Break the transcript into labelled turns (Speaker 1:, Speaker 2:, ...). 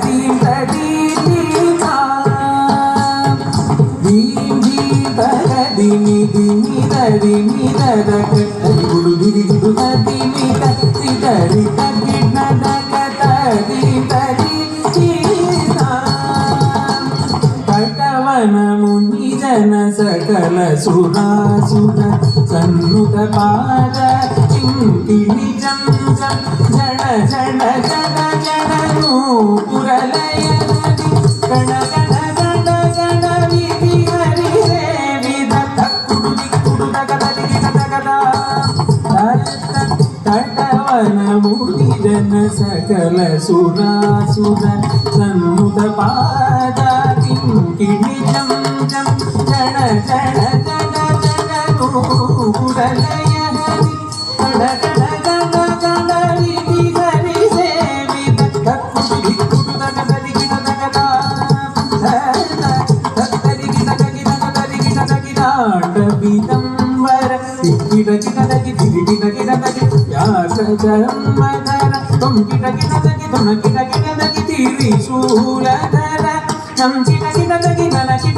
Speaker 1: దీం తదీతా దీం దీం తగ దిమి దిమి దదిమి దదక గుడు దిది గుడు దదిమి కత్తి దరి తగిన దక దీం తదీతా పటవనముని జన సకల సురాసుర సన్నుత పాద కింకిణి జం జం జడ జడ జడ జడను పురలయ గణ గణ గణ గణ విధి హరి రేవిద తక్కుడు దిక్కుడు దగదగి దగదా తటవనముని జన సకల సురాసుర సన్నుత పాద కింకిణి జం జం జడ జడ జడ జడను పురలయ హరి గణ గణ గణ గణ విధి హరి సేవిత తక్కుడు దిక్కుడు దగదగి దగదా దగదగి దగగి దగదగి దాటవిదంబర దిక్కిడగి తిరిగి దగి వ్యాసజన్మధర తొంగిడగి తొనగిడగి తిరిశూలధర చంచిడగి దగి నలగిడ